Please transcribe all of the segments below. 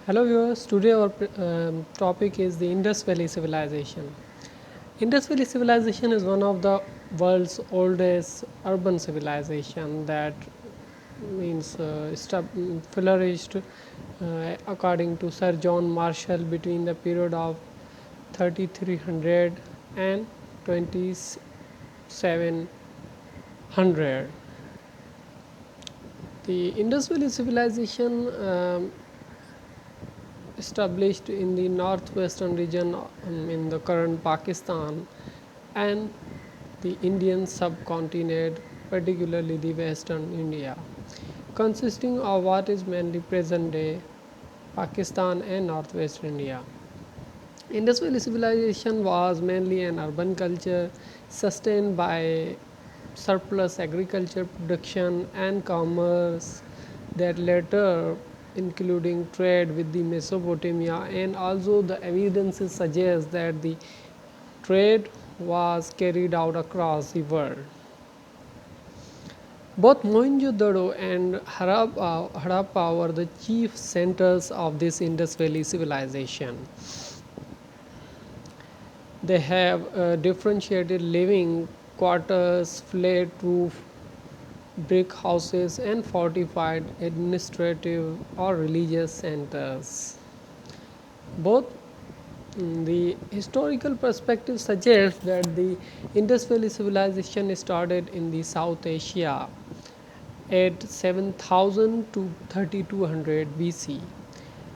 Hello viewers, today our topic is the Indus Valley Civilization. Indus Valley Civilization is one of the world's oldest urban civilization that means flourished according to Sir John Marshall between the period of 3300 and 2700. The Indus Valley Civilization established in the northwestern region in the current Pakistan and the Indian subcontinent, particularly the western India, consisting of what is mainly present day Pakistan and northwest India. Indus Valley civilization was mainly an urban culture sustained by surplus agriculture production and commerce that later including trade with the Mesopotamia, and also the evidences suggest that the trade was carried out across the world. Both Mohenjo-daro and Harappa were the chief centers of this Indus Valley civilization. They have differentiated living quarters, flat roof, brick houses, and fortified administrative or religious centers. Both the historical perspective suggests that the Indus Valley civilization started in the South Asia at 7000 to 3200 BC.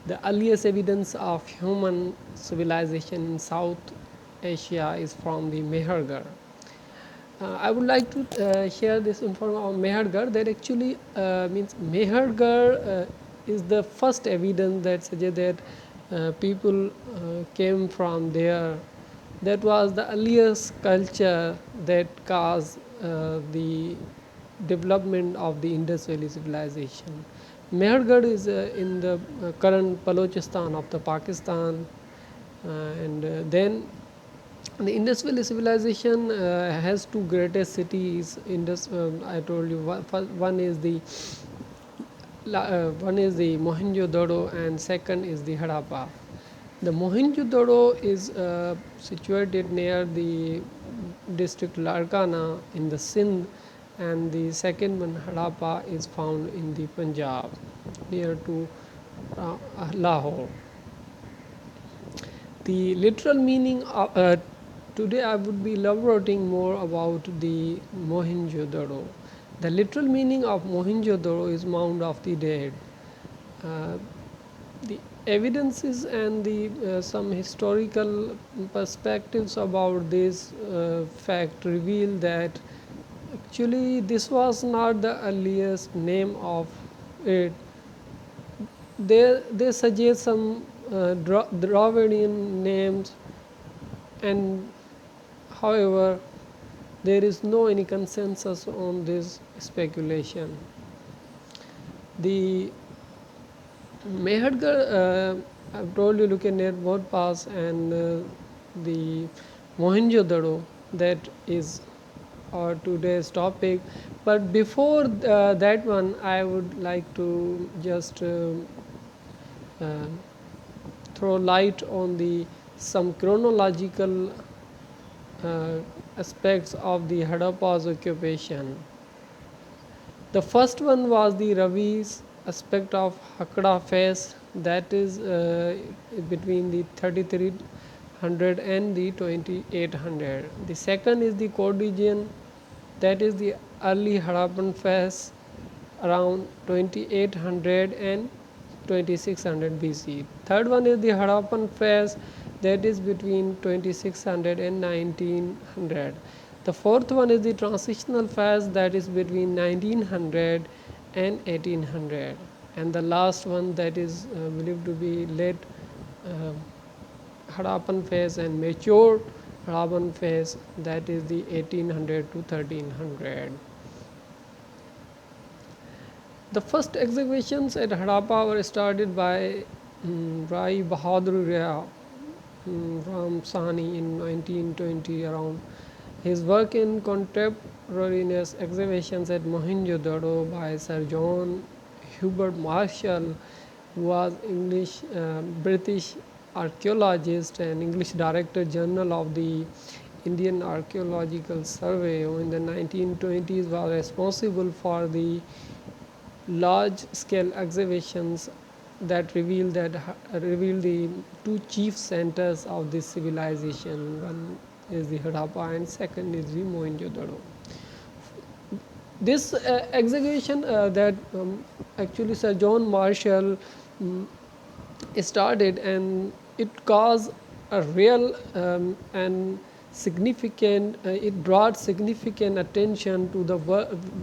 The earliest evidence of human civilization in South Asia is from the Mehergarh. I would like to share this information on Mehergarh, that actually means Mehergarh is the first evidence that suggests that people came from there. That was the earliest culture that caused the development of the Indus Valley civilization. Mehergarh is in the current Balochistan of the Pakistan, and then the Indus Valley civilization has two greatest cities. I told you one is the Mohenjo-daro and second is the Harappa. The Mohenjo-daro is situated near the district Larkana in the Sindh, and the second one, Harappa, is found in the Punjab near to Lahore. The literal meaning of today I would be elaborating more about the Mohenjo-daro. The literal meaning of Mohenjo-daro is mound of the dead. The evidences and the some historical perspectives about this fact reveal that actually this was not the earliest name of it. They suggest some Dravidian names, and however there is no any consensus on this speculation. The Mehergarh, I've told you, looking at Bodh Pass, and the Mohenjo-daro, that is our today's topic. But before that one, I would like to just throw light on the some chronological aspects of the Harappa's occupation. The first one was the Ravi's aspect of Hakra phase, that is between the 3300 and the 2800. The second is the Cordilleran, that is the early Harappan phase around 2800 and 2600 BC. Third one is the Harappan phase, that is between 2600 and 1900. The fourth one is the transitional phase, that is between 1900 and 1800. And the last one, that is believed to be late Harappan phase and mature Harappan phase, that is the 1800 to 1300. The first excavations at Harappa were started by Rai Bahadur Ria from Sani in 1920 around. His work in contemporaneous excavations at Mohenjo-daro by Sir John Hubert Marshall was English British archaeologist and English Director General of the Indian Archaeological Survey, who in the 1920s was responsible for the large scale excavations that reveal the two chief centers of this civilization. One is the Harappa and second is the Mohenjo-daro. This excavation that actually Sir John Marshall started, and it caused a real and significant it brought significant attention to the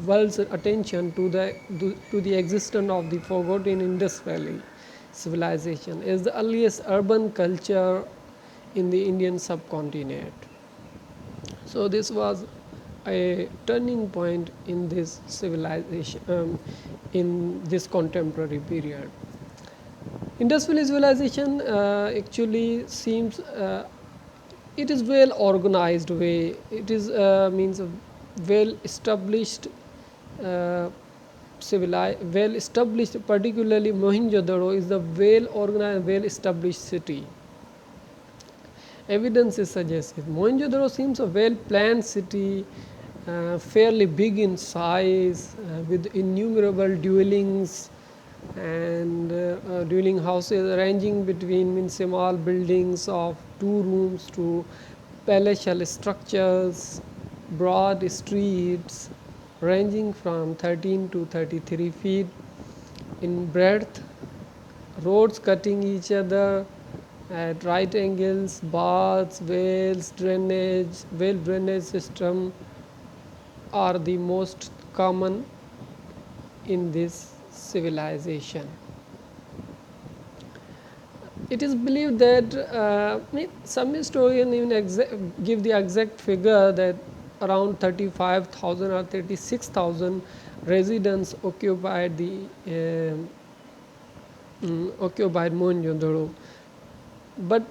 world's attention to the existence of the forgotten Indus Valley civilization as the earliest urban culture in the Indian subcontinent. So this was a turning point in this civilization, in this contemporary period. Indus Valley civilization actually seems it is well organized way. It is means a well established well established. Particularly Mohenjo-daro is a well organized, well established city. Evidence is suggestive. Mohenjo-daro seems a well planned city, fairly big in size, with innumerable dwellings and dwelling houses ranging between small buildings of 2 rooms to palatial structures, broad streets ranging from 13 to 33 feet in breadth, roads cutting each other at right angles, baths, well drainage system are the most common in this civilization. It is believed that some historians even give the exact figure that around 35,000 or 36,000 residents occupied Mohenjo-daro, but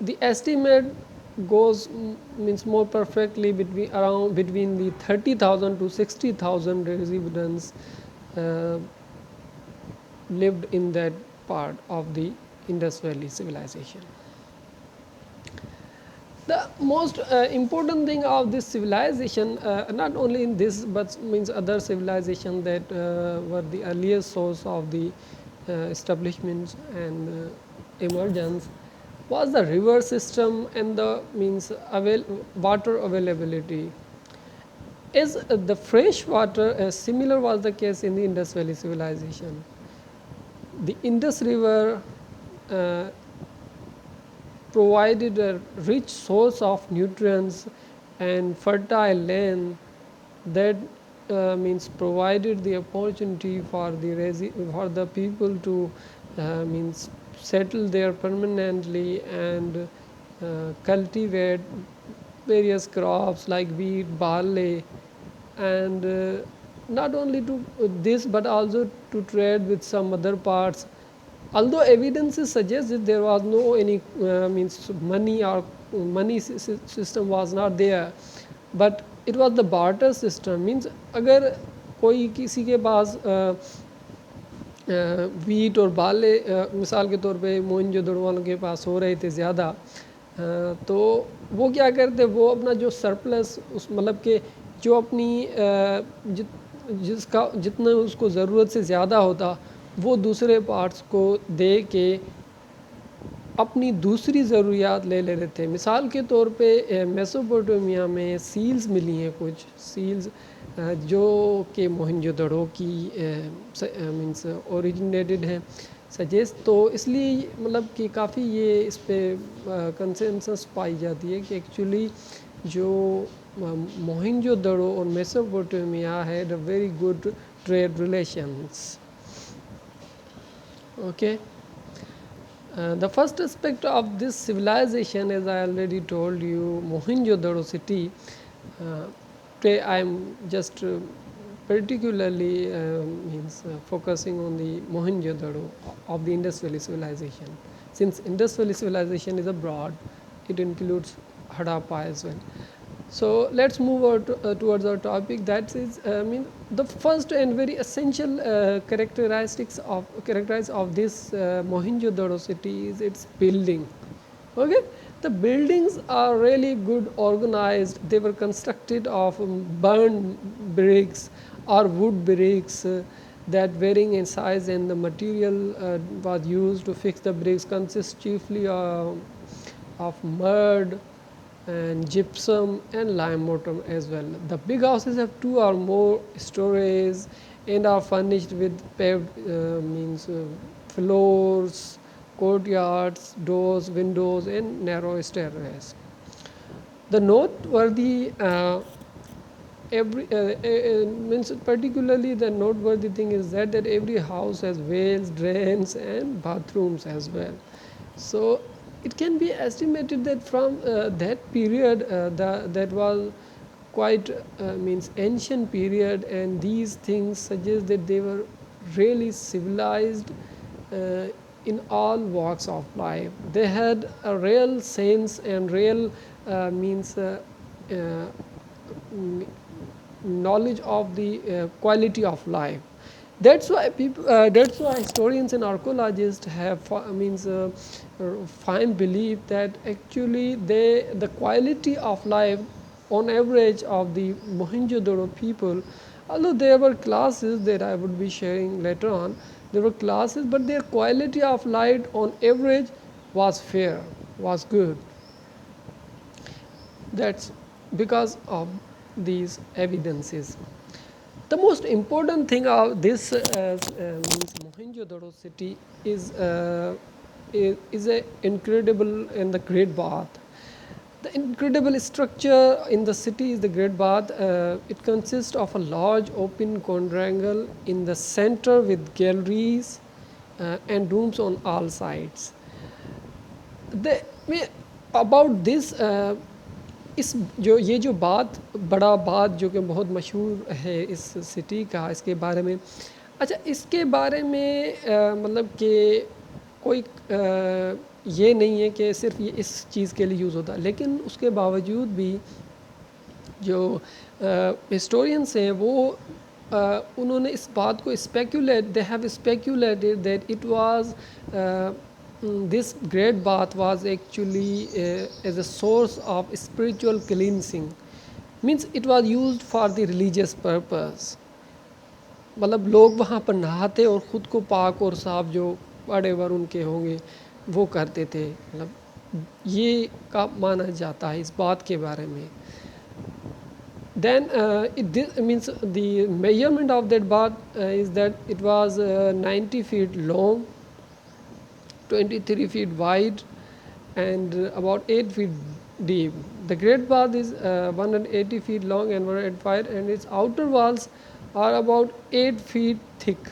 the estimate goes means more perfectly between the 30,000 to 60,000 residents uh, lived in that part of the Indus Valley civilization. The most important thing of this civilization, not only in this but means other civilizations that were the earliest source of the establishments and emergence, was the river system and the means water availability. As the fresh water, similar was the case in the Indus Valley civilization. The Indus River uh, provided a rich source of nutrients and fertile land that means provided the opportunity for the people to means settle there permanently and cultivate various crops like wheat, barley, and not only to this but also to trade with some other parts. Although evidences suggest that there was no any means money or system was not there, but it was the barter system. Means अगर कोई किसी के पास wheat और बाले मिसाल के तौर पे मोहनजोदड़ो वालों के पास हो रहे थे ज़्यादा, तो वो क्या करते, वो अपना जो सरप्लस उस मतलब के जो अपनी जिसका जितना उसको ज़रूरत से ज़्यादा होता वो दूसरे पार्ट्स को दे के अपनी दूसरी ज़रूरियात ले ले रहे थे. मिसाल के तौर पे मेसोपोटामिया में सील्स मिली हैं, कुछ सील्स जो कि मोहनजोदड़ो की मीन्स ओरिजिनेटेड हैं सजेस्ट. तो इसलिए मतलब कि काफ़ी ये इस पर कंसेंसस पाई जाती है कि एक्चुअली जो मोहनजोदड़ो और Mesopotamia had a very good trade relations. Okay. The first aspect of this civilization, as I already told you, Mohenjo-daro city. Today I am just particularly focusing on the Mohenjo-daro of the Indus Valley civilization. Since Indus Valley civilization is abroad, it includes Harappa as well. So let's move on towards our topic. That is, I mean, the first and very essential characteristics of this Mohenjo-daro city is its building. Okay, the buildings are really good organized. They were constructed of burned bricks or wood bricks that varying in size, and the material was used to fix the bricks consists chiefly of mud and gypsum and lime mortar as well. The big houses have two or more stories and are furnished with paved means floors, courtyards, doors, windows, and narrow stairways. The noteworthy means particularly the noteworthy thing is that every house has wells, drains, and bathrooms as well. So it can be estimated that from that period, that was quite means ancient period, and these things suggest that they were really civilized uh, in all walks of life. They had a real sense and real means uh, knowledge of the quality of life. That's why people. That's why historians and archaeologists have means find belief that actually the quality of life on average of the Mohenjo-daro people, although there were classes that I would be sharing later on, there were classes, but their quality of life on average was fair, was good. That's because of these evidences. The most important thing of this means Mohenjo-daro city is a incredible and the Great Bath. The incredible structure in the city is the Great Bath. It consists of a large open quadrangle in the center with galleries and rooms on all sides. The, about this اس جو یہ جو بات بڑا بات جو کہ بہت مشہور ہے اس سٹی کا، اس کے بارے میں اچھا اس کے بارے میں مطلب کہ کوئی یہ نہیں ہے کہ صرف یہ اس چیز کے لیے یوز ہوتا، لیکن اس کے باوجود بھی جو ہسٹورینس ہیں وہ انہوں نے اس بات کو speculate, they have speculated that it was this great bath was actually as a source of spiritual cleansing, means it was used for the religious purpose. مطلب لوگ وہاں پر نہاتے اور خود کو پاک اور صاف جو بڑے ور ان کے ہوں گے وہ کرتے تھے، مطلب یہ کا مانا جاتا ہے اس بات کے بارے میں. Then it means the measurement of that bath is that it was 90 feet long, 23 feet wide, and about 8 feet deep. The Great Bath is 180 feet long and 108 wide, and its outer walls are about 8 feet thick.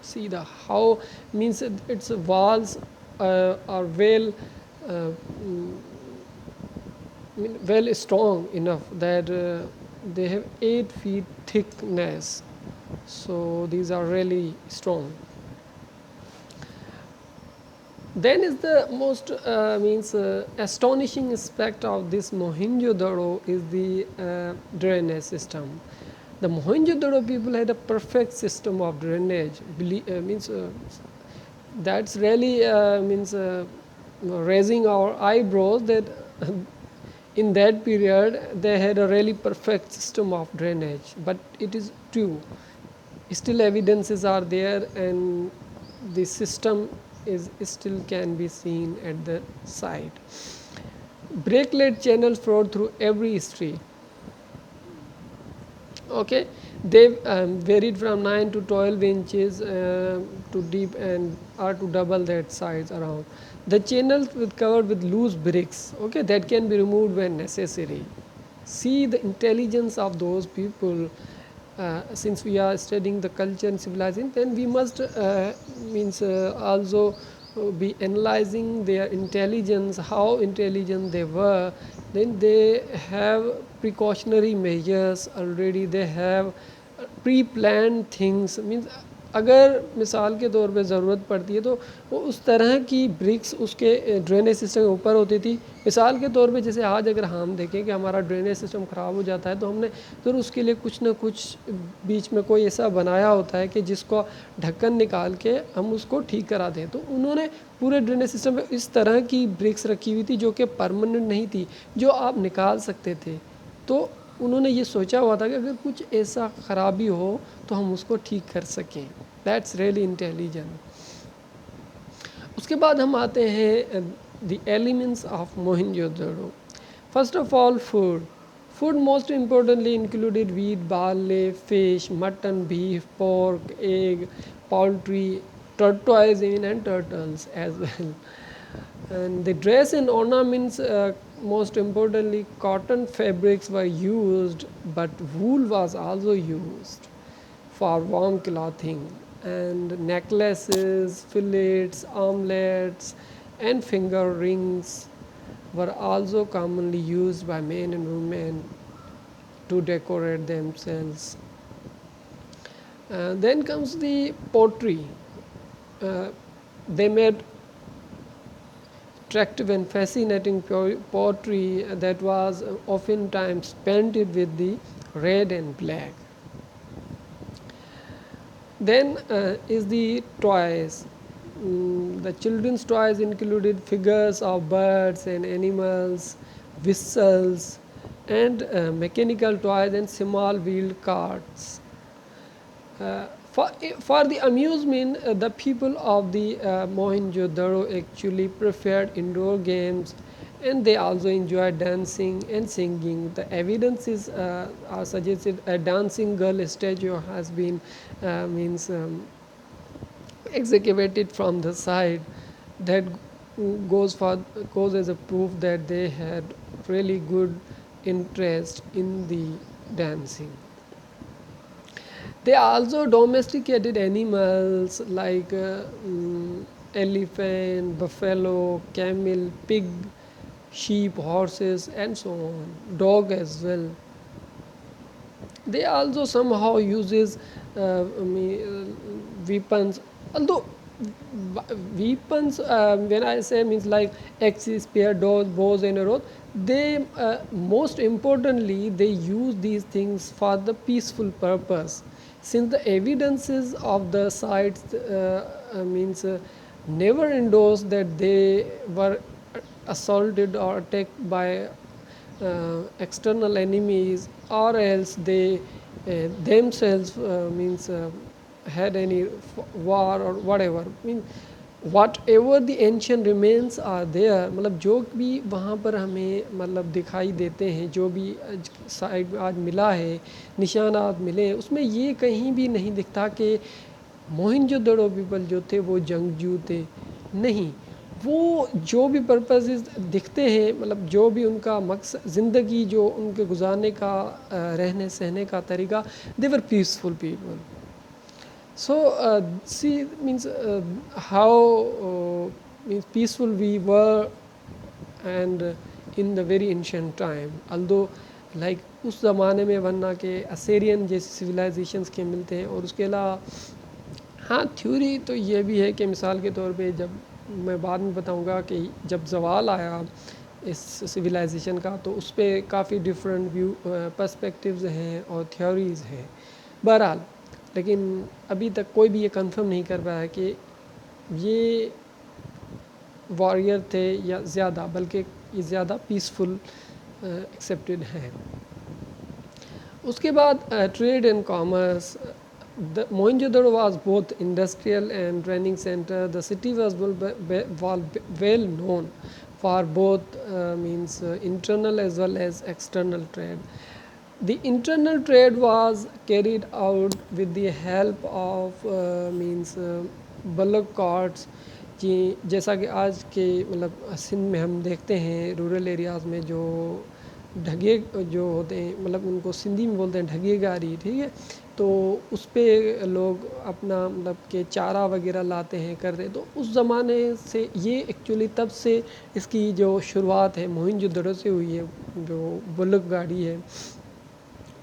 See the how means its walls are well well strong enough that they have 8 feet thickness. So these are really strong. Then is the most means astonishing aspect of this Mohenjo-daro is the drainage system. The Mohenjo-daro people had a perfect system of drainage. Means that's really means raising our eyebrows that in that period they had a really perfect system of drainage. But it is true. Still evidences are there, and the system is still can be seen at the site. Brakelet channels flow through every street. Okay, they varied from 9 to 12 inches to deep and are to double that size around. The channels with covered with loose bricks, okay, that can be removed when necessary. See the intelligence of those people. Since we are studying the culture and civilization, then we must means also be analyzing their intelligence, how intelligent they were. Then they have precautionary measures already, they have pre-planned things, means اگر مثال کے طور پہ ضرورت پڑتی ہے تو وہ اس طرح کی برکس اس کے ڈرینیج سسٹم کے اوپر ہوتی تھی. مثال کے طور پہ جیسے آج اگر ہم دیکھیں کہ ہمارا ڈرینیج سسٹم خراب ہو جاتا ہے تو ہم نے ضرور اس کے لیے کچھ نہ کچھ بیچ میں کوئی ایسا بنایا ہوتا ہے کہ جس کو ڈھکن نکال کے ہم اس کو ٹھیک کرا دیں. تو انہوں نے پورے ڈرینیج سسٹم میں اس طرح کی برکس رکھی ہوئی تھی جو کہ پرماننٹ نہیں تھی, جو آپ نکال سکتے تھے. تو انہوں نے یہ سوچا ہوا تھا کہ اگر کچھ ایسا خرابی ہو تو ہم اس کو ٹھیک کر سکیں. That's really intelligent. اس کے بعد ہم آتے ہیں the elements of Mohenjo Daro. First of all food. Food most importantly included wheat, barley, fish, mutton, beef, pork, egg, poultry, tortoise even and turtles as well. And the dress and ornaments, most importantly cotton fabrics were used, but wool was also used for warm clothing. And necklaces, fillets, armlets and finger rings were also commonly used by men and women to decorate themselves. Then comes the pottery. They made attractive and fascinating pottery that was oftentimes painted with the red and black. Then is the toys. The children's toys included figures of birds and animals, whistles, and mechanical toys and small wheeled carts. For the amusement, the people of the Mohenjo-daro actually preferred indoor games, and they also enjoyed dancing and singing. The evidences are suggested a dancing girl statue has been excavated from the side. That goes as a proof that they had really good interest in the dancing. They also domesticated animals like elephant, buffalo, camel, pig, sheep, horses and so on, dog as well. They also somehow uses weapons, although weapons, when I say, means like axes, spear, bows and arrows. They most importantly they use these things for the peaceful purpose, since the evidences of the sites never endorse that they were assaulted or attacked by external enemies, or else they themselves had any war or whatever. whatever the ancient remains are there, مطلب جو بھی وہاں پر ہمیں مطلب دکھائی دیتے ہیں, جو بھی سائڈ آج ملا ہے, نشانات ملے ہیں, اس میں یہ کہیں بھی نہیں دکھتا کہ موہنجو دڑو پیپل جو تھے وہ جنگجو تھے. نہیں, وہ جو بھی پرپسز دکھتے ہیں, مطلب جو بھی ان کا مقصد زندگی, جو ان کے گزارنے کا رہنے سہنے کا طریقہ, they were peaceful people. So see means how peaceful we were, and in the very ancient time, although like اس زمانے میں ورنہ کہ اسیرین جیسی سویلائزیشنس کے ملتے ہیں. اور اس کے علاوہ ہاں تھیوری تو یہ بھی ہے کہ مثال کے طور پہ جب میں بعد میں بتاؤں گا کہ جب زوال آیا اس سویلائزیشن کا, تو اس پہ کافی ڈفرینٹ ویو پرسپیکٹیوز ہیں اور تھیوریز ہیں. بہرحال لیکن ابھی تک کوئی بھی یہ کنفرم نہیں کر پایا کہ یہ واریر تھے یا زیادہ, بلکہ یہ زیادہ پیسفل ایکسیپٹیڈ ہیں. اس کے بعد trade and commerce. Mohenjo-daro was both industrial and training center. The city was well known for both internal as well as external trade. The internal trade was carried out with the help of bullock carts. جیسا کہ آج کے مطلب سندھ میں ہم دیکھتے ہیں rural areas میں جو ڈھگے جو ہوتے ہیں, مطلب ان کو سندھی میں بولتے ہیں ڈھگے گاری, ٹھیک ہے, تو اس پہ لوگ اپنا مطلب کہ چارہ وغیرہ لاتے ہیں, کرتے. تو اس زمانے سے یہ ایکچولی تب سے اس کی جو شروعات ہے موہنجو دڑو سے ہوئی ہے, جو بلک گاڑی ہے.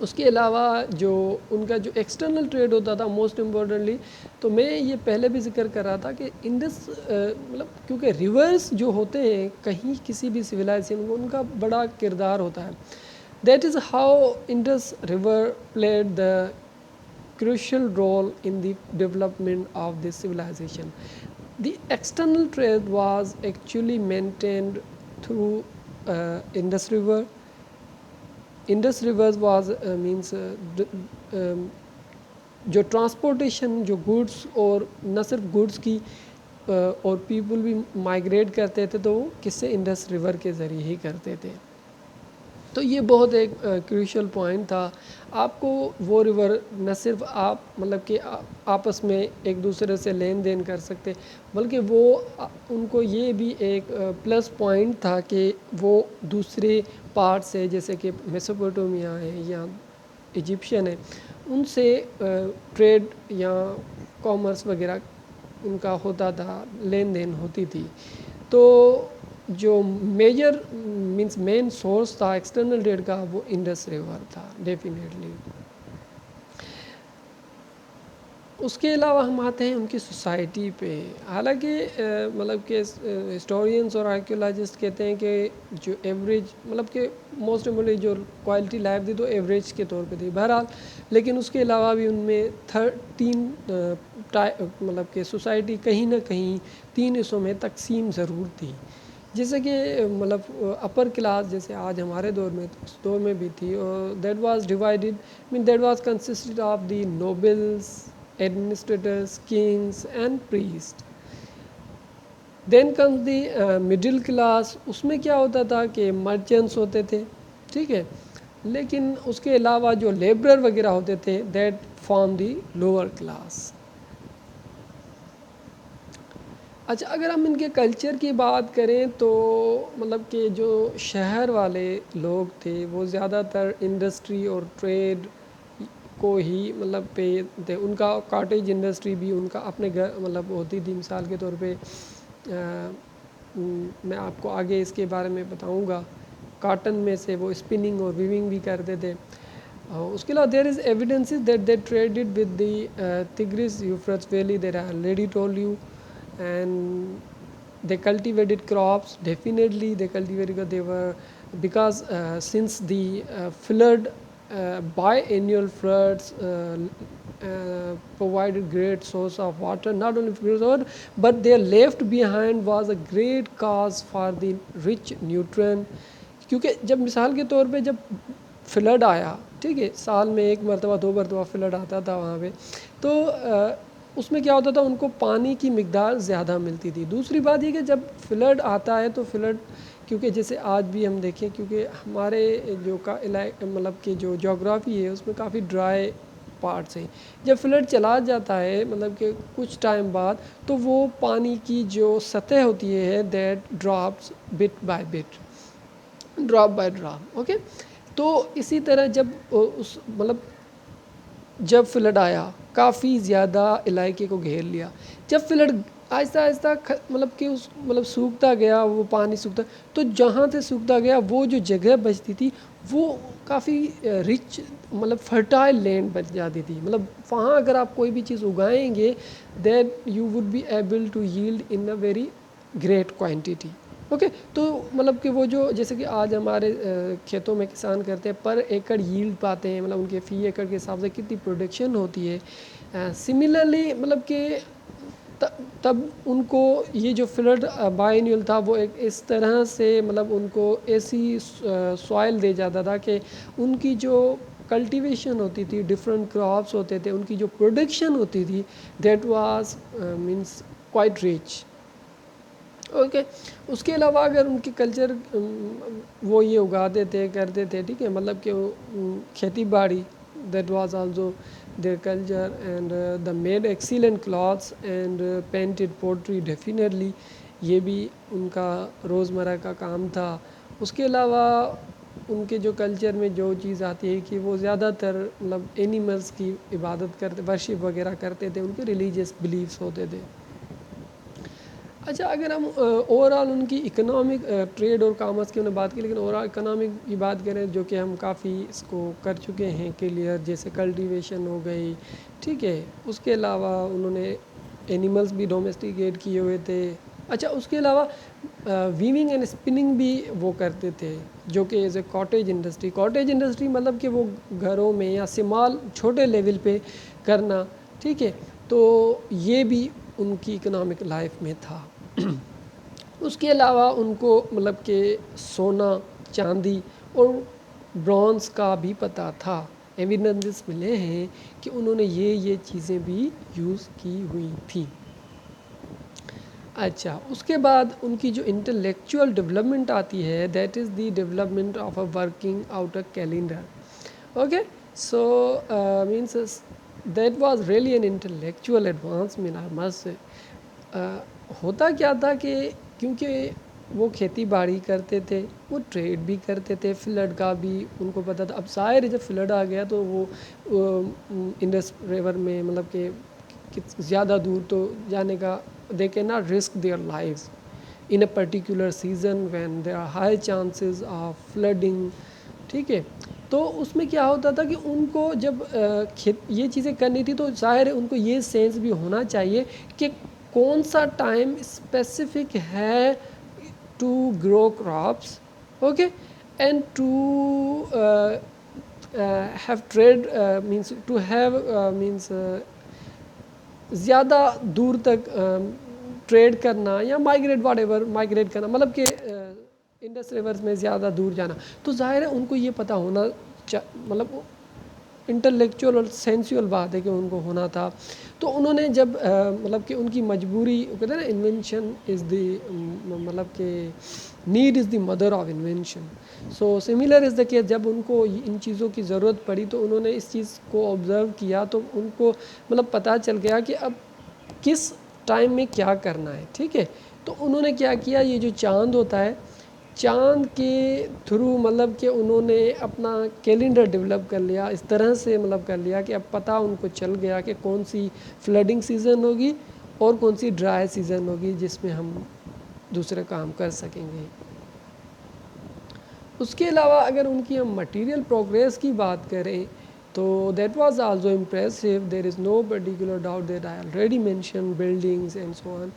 اس کے علاوہ جو ان کا جو ایکسٹرنل ٹریڈ ہوتا تھا موسٹ امپورٹنٹلی، تو میں یہ پہلے بھی ذکر کر رہا تھا کہ انڈس مطلب کیونکہ ریورس جو ہوتے ہیں کہیں کسی بھی سویلائزیشن میں ان کا بڑا کردار ہوتا ہے. That is how Indus river played the crucial role in the development of this civilization. The external trade was actually maintained through Indus River. Indus River was means جو ٹرانسپورٹیشن جو گڈس اور نہ صرف گڈس کی اور پیپل بھی migrate کرتے تھے تو وہ کس سے انڈس ریور کے ذریعے ہی کرتے تھے. تو یہ بہت ایک کریشل پوائنٹ تھا. آپ کو وہ ریور نہ صرف آپ مطلب کہ آپس میں ایک دوسرے سے لین دین کر سکتے، بلکہ وہ ان کو یہ بھی ایک پلس پوائنٹ تھا کہ وہ دوسرے پارٹ سے جیسے کہ میسوپوٹیمیا ہے یا ایجپشین ہے ان سے ٹریڈ یا کامرس وغیرہ ان کا ہوتا تھا، لین دین ہوتی تھی. تو جو میجر مینس مین سورس تھا ایکسٹرنل ٹریڈ کا وہ انڈس ریور تھا ڈیفینیٹلی. اس کے علاوہ ہم آتے ہیں ان کی سوسائٹی پہ. حالانکہ مطلب کہ ہسٹورینس اور آرکیولوجسٹ کہتے ہیں کہ جو ایوریج مطلب کہ موسٹ امپورٹنٹلی جو کوالٹی لائف تھی تو ایوریج کے طور پہ تھی بہرحال، لیکن اس کے علاوہ بھی ان میں تین مطلب کہ سوسائٹی کہیں نہ کہیں 3 حصوں میں تقسیم ضرور تھی. جیسے کہ مطلب اپر کلاس جیسے آج ہمارے دور میں اس دور میں بھی تھی، اور that was divided that was consisted of the nobles, administrators, kings and priest. Then comes the middle class. اس میں کیا ہوتا تھا کہ مرچنٹس ہوتے تھے، ٹھیک ہے، لیکن اس کے علاوہ جو لیبرر وغیرہ ہوتے تھے that form the lower class. اچھا اگر ہم ان کے کلچر کی بات کریں تو مطلب کہ جو شہر والے لوگ تھے وہ زیادہ تر انڈسٹری اور ٹریڈ کو ہی مطلب پہ تھے. ان کا کاٹیج انڈسٹری بھی ان کا اپنے گھر مطلب ہوتی تھی. مثال کے طور پہ میں آپ کو آگے اس کے بارے میں بتاؤں گا. کاٹن میں سے وہ اسپننگ اور ویونگ بھی کرتے تھے. اس کے علاوہ there is evidences that they traded with the Tigris Euphrates valley that I already told you. And they cultivated crops. Definitely they cultivated, they were because since the flood biannual floods provided great source of water, not only flood but their left behind was a great cause for the rich nutrient. کیونکہ جب مثال کے طور پہ جب flood آیا، ٹھیک ہے، سال میں 1 مرتبہ 2 مرتبہ فلڈ آتا تھا وہاں پہ، تو اس میں کیا ہوتا تھا ان کو پانی کی مقدار زیادہ ملتی تھی. دوسری بات یہ کہ جب فلڈ آتا ہے تو فلڈ کیونکہ جیسے آج بھی ہم دیکھیں کیونکہ ہمارے جو مطلب کہ جو جغرافی ہے اس میں کافی ڈرائی پارٹس ہیں. جب فلڈ چلا جاتا ہے مطلب کہ کچھ ٹائم بعد تو وہ پانی کی جو سطح ہوتی ہے that drops but by but, drop by drop. Okay, تو اسی طرح جب اس مطلب جب فلڈ آیا کافی زیادہ علاقے کو گھیر لیا. جب فلڈ آہستہ آہستہ مطلب کہ اس مطلب سوکھتا گیا، وہ پانی سوکھتا، تو جہاں سے سوکھتا گیا وہ جو جگہ بچتی تھی وہ کافی رچ مطلب فرٹائل لینڈ بچ جاتی تھی. مطلب وہاں اگر آپ کوئی بھی چیز اگائیں گے that you would be able to yield in a very great quantity. Okay, تو مطلب کہ وہ جو جیسے کہ آج ہمارے کھیتوں میں کسان کرتے ہیں پر ایکڑ ییلڈ پاتے ہیں، مطلب ان کے فی ایکڑ کے حساب سے کتنی پروڈکشن ہوتی ہے. سملرلی مطلب کہ تب ان کو یہ جو فلڈ بائنیول تھا وہ ایک اس طرح سے مطلب ان کو ایسی سوائل دے جاتا تھا کہ ان کی جو کلٹیویشن ہوتی تھی، ڈفرینٹ کراپس ہوتے تھے، ان کی جو پروڈکشن ہوتی تھی that was means quite rich. Okay, اس کے علاوہ اگر ان کی کلچر وہ یہ اگاتے تھے کرتے تھے، ٹھیک ہے، مطلب کہ کھیتی باڑی that was also their culture, and the made excellent cloths and painted pottery definitely یہ بھی ان کا روزمرہ کا کام تھا. اس کے علاوہ ان کے جو کلچر میں جو چیز آتی ہے کہ وہ زیادہ تر مطلب اینیملس کی عبادت کرتے، ورشپ وغیرہ کرتے تھے، ان کے ریلیجیس بلیفس ہوتے تھے. اچھا اگر ہم اوور آل ان کی اکنامک ٹریڈ اور کامرس کی انہوں نے بات کی، لیکن اوور آل اکنامک کی بات کریں جو کہ ہم کافی اس کو کر چکے ہیں کلیئر، جیسے کلٹیویشن ہو گئی، ٹھیک ہے. اس کے علاوہ انہوں نے اینیملس بھی ڈومیسٹیکیٹ کیے ہوئے تھے. اچھا اس کے علاوہ ویونگ اینڈ اسپننگ بھی وہ کرتے تھے، جو کہ as a cottage industry. Cottage industry مطلب کہ وہ گھروں میں یا سمال چھوٹے لیول پہ کرنا، ٹھیک ہے. تو یہ بھی ان کی اکنامک لائف میں تھا. اس کے علاوہ ان کو مطلب کہ سونا، چاندی اور برونز کا بھی پتہ تھا. ایویڈنسز ملے ہیں کہ انہوں نے یہ چیزیں بھی یوز کی ہوئی تھیں. اچھا اس کے بعد ان کی جو انٹلیکچوئل ڈیولپمنٹ آتی ہے، that is the development of a working out a calendar. Okay so means that was really an intellectual advancement I must سے. ہوتا کیا تھا کہ کیونکہ وہ کھیتی باڑی کرتے تھے، وہ ٹریڈ بھی کرتے تھے، فلڈ کا بھی ان کو پتہ تھا. اب ظاہر ہے جب فلڈ آ گیا تو وہ انڈس ریور میں مطلب کہ زیادہ دور تو جانے کا they cannot risk their lives in a particular season when there are high chances of flooding. ٹھیک ہے. تو اس میں کیا ہوتا تھا کہ ان کو جب یہ چیزیں کرنی تھی تو ظاہر ہے ان کو یہ سینس بھی ہونا چاہیے کہ کون سا ٹائم اسپیسیفک ہے to grow crops, okay, and to have trade means to have means زیادہ دور تک ٹریڈ کرنا یا مائگریٹ واٹ ایور مائگریٹ کرنا، مطلب کہ انڈس ریورز میں زیادہ دور جانا. تو ظاہر ہے ان کو یہ پتہ ہونا مطلب انٹلیکچوئل اور سینسوئل بات ہے کہ ان کو ہونا تھا. تو انہوں نے جب مطلب کہ ان کی مجبوری کہتے ہیں نا انوینشن از دی مطلب کہ need is the mother of invention. So similar is the کہ جب ان کو ان چیزوں کی ضرورت پڑی تو انہوں نے اس چیز کو آبزرو کیا تو ان کو مطلب پتہ چل گیا کہ اب کس ٹائم میں کیا کرنا ہے. ٹھیک ہے. تو انہوں نے کیا کیا، یہ جو چاند ہوتا ہے، چاند کے تھرو مطلب کہ انہوں نے اپنا کیلنڈر ڈیولپ کر لیا اس طرح سے، مطلب کر لیا کہ اب پتہ ان کو چل گیا کہ کون سی فلڈنگ سیزن ہوگی اور کون سی ڈرائی سیزن ہوگی جس میں ہم دوسرے کام کر سکیں گے. اس کے علاوہ اگر ان کی ہم مٹیریل پروگریس کی بات کریں تو that was also impressive. There is no particular doubt that I already mention buildings and so on.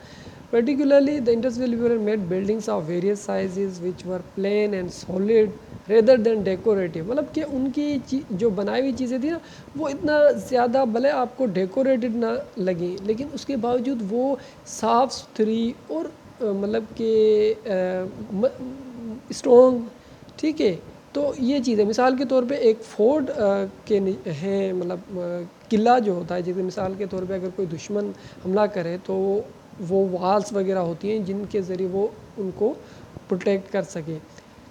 Particularly, the industrial people made buildings of various sizes which were plain and solid rather than decorative. مطلب کہ ان کی جو بنائی ہوئی چیزیں تھیں نا وہ اتنا زیادہ بھلے آپ کو ڈیکوریٹڈ نہ لگیں لیکن اس کے باوجود وہ صاف ستھری اور مطلب کہ اسٹرانگ. ٹھیک ہے. تو یہ چیزیں مثال کے طور پہ ایک فورٹ کے ہیں، مطلب قلعہ جو ہوتا ہے، جیسے مثال کے طور پہ اگر کوئی دشمن حملہ کرے تو وہ والس وغیرہ ہوتی ہیں جن کے ذریعے وہ ان کو پروٹیکٹ کر سکے.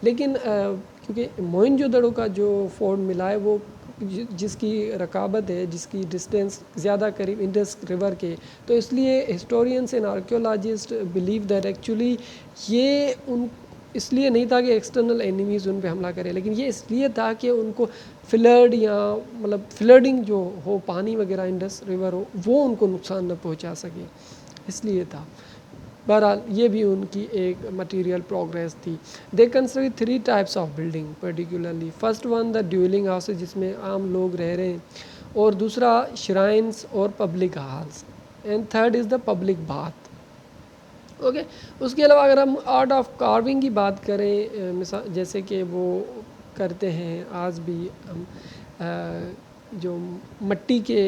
لیکن کیونکہ موئن جودڑو کا جو فورٹ ملا ہے وہ جس کی رقابت ہے، جس کی ڈسٹینس زیادہ قریب انڈس ریور کے، تو اس لیے historians and archaeologist believe that actually یہ اس لیے نہیں تھا کہ ایکسٹرنل اینیمیز ان پہ حملہ کرے، لیکن یہ اس لیے تھا کہ ان کو فلڈ یا مطلب فلڈنگ جو ہو، پانی وغیرہ انڈس ریور ہو، وہ ان کو نقصان نہ پہنچا سکے، اس لیے تھا. بہرحال یہ بھی ان کی ایک مٹیریل پروگریس تھی. They consider 3 types of building particularly. First one the dwelling houses جس میں عام لوگ رہ رہے ہیں، اور دوسرا شرائنس اور public halls, and third is the public bath. Okay. اس کے علاوہ اگر ہم آرٹ آف کارونگ کی بات کریں، مثال جیسے کہ وہ کرتے ہیں آج بھی ہم جو مٹی کے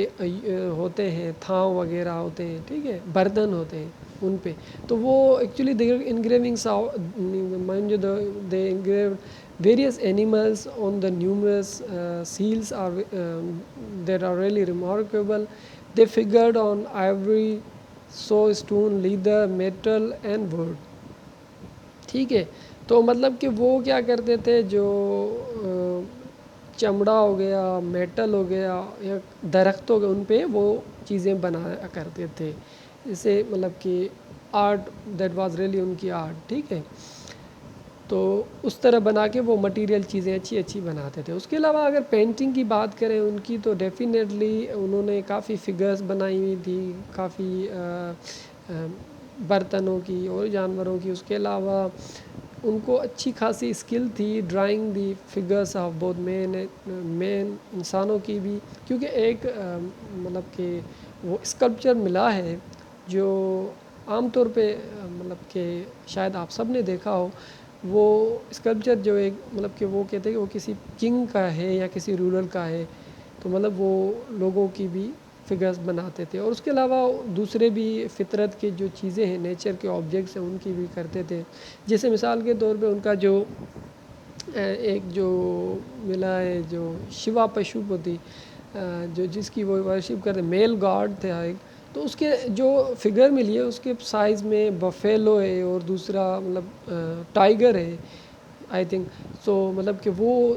ہوتے ہیں تھاؤ وغیرہ ہوتے ہیں، ٹھیک ہے، برتن ہوتے ہیں ان پہ، تو وہ actually they engravings they engrave various animals on the numerous seals are that are really remarkable. They figured on ivory, so stone, leather, metal and wood. ٹھیک ہے. تو مطلب کہ وہ کیا کرتے تھے، جو چمڑا ہو گیا، میٹل ہو گیا یا درخت ہو گیا، ان پہ وہ چیزیں بنایا کرتے تھے. اسے مطلب کہ art that was really in کی آرٹ. ٹھیک ہے. تو اس طرح بنا کے وہ مٹیریل چیزیں اچھی اچھی بناتے تھے. اس کے علاوہ اگر پینٹنگ کی بات کریں ان کی تو ڈیفینیٹلی انہوں نے کافی فگرز بنائی ہوئی تھی، کافی برتنوں کی اور جانوروں کی. اس کے علاوہ ان کو اچھی خاصی اسکل تھی ڈرائنگ دی فگرس آف بہت مین انسانوں کی بھی, کیونکہ ایک مطلب کہ وہ اسکلپچر ملا ہے جو عام طور پہ مطلب کہ شاید آپ سب نے دیکھا ہو. وہ اسکلپچر جو ایک مطلب کہ وہ کہتے ہیں کہ وہ کسی کنگ کا ہے یا کسی رولر کا ہے, تو مطلب وہ لوگوں کی بھی فگرز بناتے تھے. اور اس کے علاوہ دوسرے بھی فطرت کے جو چیزیں ہیں, نیچر کے آبجیکٹس ہیں, ان کی بھی کرتے تھے. جیسے مثال کے طور پہ ان کا جو ایک جو ملا ہے جو شیوا پشوپتی, جو جس کی وہ ورشپ کرتے, میل گاڈ تھا ایک, تو اس کے جو فگر ملی ہے اس کے سائز میں بفیلو ہے اور دوسرا مطلب ٹائیگر ہے آئی تھنک. سو مطلب کہ وہ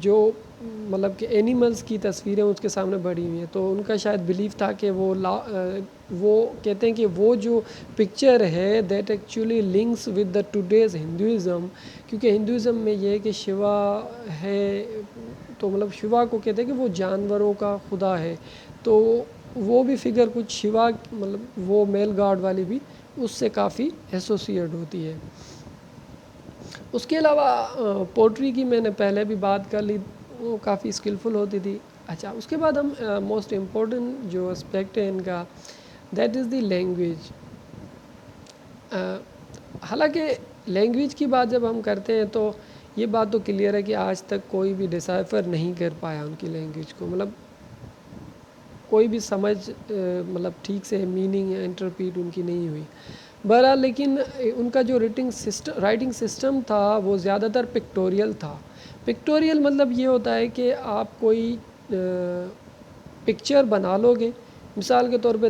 جو مطلب کہ اینیملز کی تصویریں اس کے سامنے بڑھی ہوئی ہیں, تو ان کا شاید بلیف تھا کہ وہ کہتے ہیں کہ وہ جو پکچر ہے that actually links with the today's Hinduism, کیونکہ ہندوازم میں یہ ہے کہ شیوا ہے, تو مطلب شیوا کو کہتے ہیں کہ وہ جانوروں کا خدا ہے, تو وہ بھی فگر کچھ شیوا مطلب وہ میل گاڈ والی بھی اس سے کافی ایسوسیٹ ہوتی ہے. اس کے علاوہ پوٹری کی میں نے پہلے بھی بات کر لی, وہ کافی اسکلفل ہوتی تھی. اچھا, اس کے بعد ہم موسٹ امپورٹنٹ جو اسپیکٹ ہے ان کا, دیٹ از دی لینگویج. حالانکہ لینگویج کی بات جب ہم کرتے ہیں تو یہ بات تو کلیئر ہے کہ آج تک کوئی بھی ڈیسائفر نہیں کر پایا ان کی لینگویج کو, مطلب کوئی بھی سمجھ مطلب ٹھیک سے میننگ یا انٹرپریٹ ان کی نہیں ہوئی. بہرحال لیکن ان کا جو رائٹنگ سسٹم تھا وہ زیادہ تر پکٹوریل تھا. پکٹوریل مطلب یہ ہوتا ہے کہ آپ کوئی پکچر بنا لو گے. مثال کے طور پہ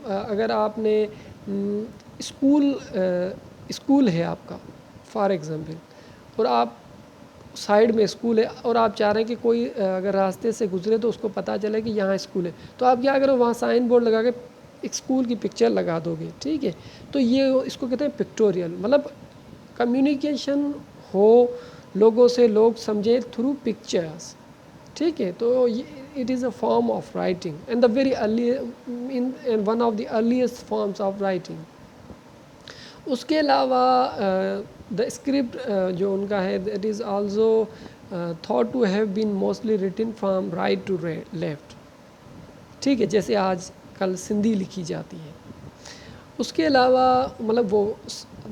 اگر آپ نے اسکول ہے آپ کا فار ایگزامپل, اور آپ سائڈ میں اسکول ہے اور آپ چاہ رہے ہیں کہ کوئی اگر راستے سے گزرے تو اس کو پتہ چلے کہ یہاں اسکول ہے, تو آپ کیا کرو, وہاں سائن بورڈ لگا کے اسکول کی پکچر لگا دو گے, ٹھیک ہے. تو یہ اس کو کہتے ہیں پکٹوریل, مطلب کمیونیکیشن ہو لوگوں سے, لوگ سمجھے تھرو پکچرس, ٹھیک ہے. تو it is a form of writing and the very early one of the earliest forms of writing. اس کے علاوہ دا اسکرپٹ جو ان کا ہے that is also thought to have been mostly written from right to left, ٹھیک ہے, جیسے آج کل سندھی لکھی جاتی ہے. اس کے علاوہ مطلب وہ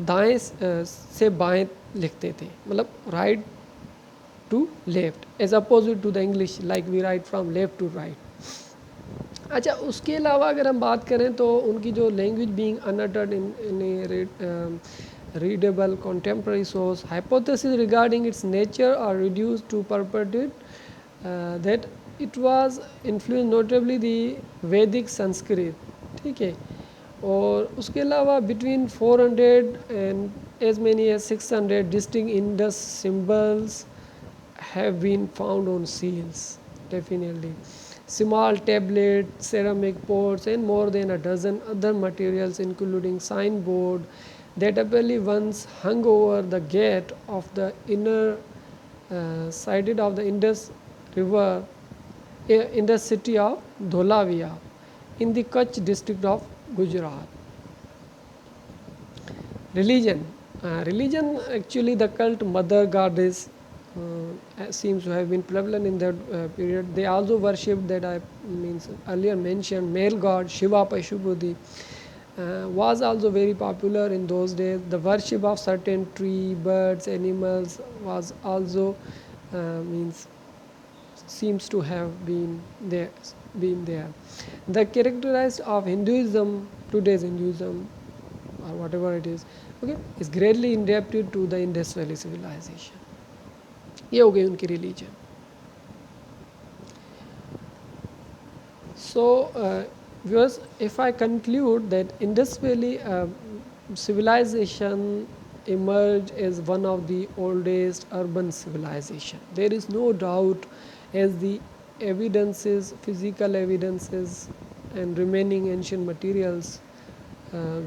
دائیں سے بائیں لکھتے تھے, مطلب right to left as opposite to the English like we write from left to right. اچھا, اس کے علاوہ اگر ہم بات کریں تو ان کی جو language being entered in readable contemporary source, hypothesis regarding its nature are reduced to purported that it was influenced notably the Vedic Sanskrit, ٹھیک ہے. اور اس کے علاوہ between 400 and as many as 600 distinct Indus symbols have been found on seals, definitely. Small tablets, ceramic pots, and more than a dozen other materials, including signboard that apparently once hung over the gate of the inner side of the Indus River in the city of Dholavia in the Kutch district of Gujarat. Religion actually the cult mother goddess seems to have been prevalent in that period. They also worshipped that I means earlier mentioned male god Shiva Pashupati. Was also very popular in those days. The worship of certain tree, birds, animals was also means seems to have been there. The characterized of Hinduism, today's Hinduism or whatever it is, okay, is greatly indebted to the Indus Valley civilization. یہ ہو گئی ان کی religion. So viewers, if I conclude that Indus Valley civilization emerged as one of the oldest urban civilization, there is no doubt, as the evidences, physical evidences and remaining ancient materials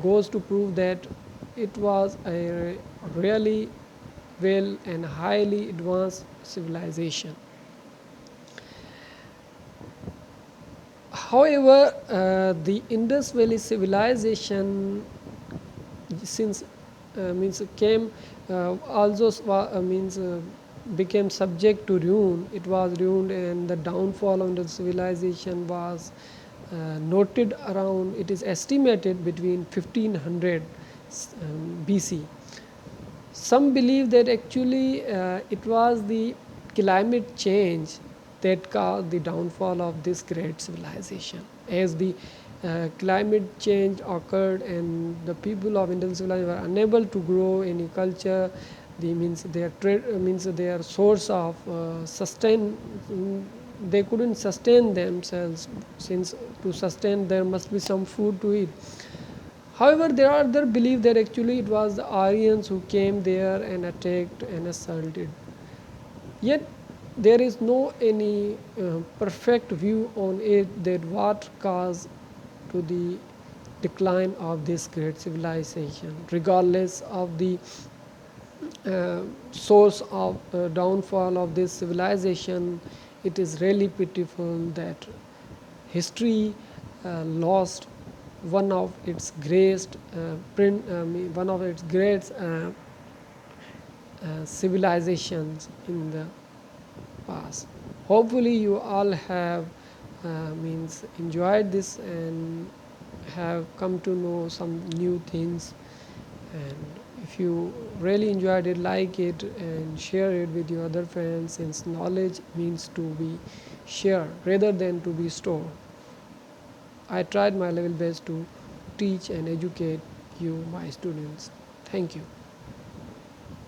goes to prove that it was a really well and highly advanced civilization. However, the Indus Valley civilization since means came also means became subject to ruin. It was ruined, and the downfall of the civilization was noted around. It is estimated between 1500 BC. Some believe that actually it was the climate change that caused the downfall of this great civilization. As the climate change occurred and the people of Indian civilization were unable to grow any culture, means their means their source of sustain, they couldn't sustain themselves, since to sustain there must be some food to eat. However, there are other belief that actually it was the Aryans who came there and attacked and assaulted. Yet there is no any perfect view on it that what caused to the decline of this great civilization, regardless of the source of downfall of this civilization. It is really pitiful that history lost one of its greatest one of its great civilizations in the past. Hopefully you all have means enjoyed this and have come to know some new things. And if you really enjoyed it, like it and share it with your other friends, since knowledge means to be shared rather than to be stored. I tried my level best to teach and educate you, my students. Thank you.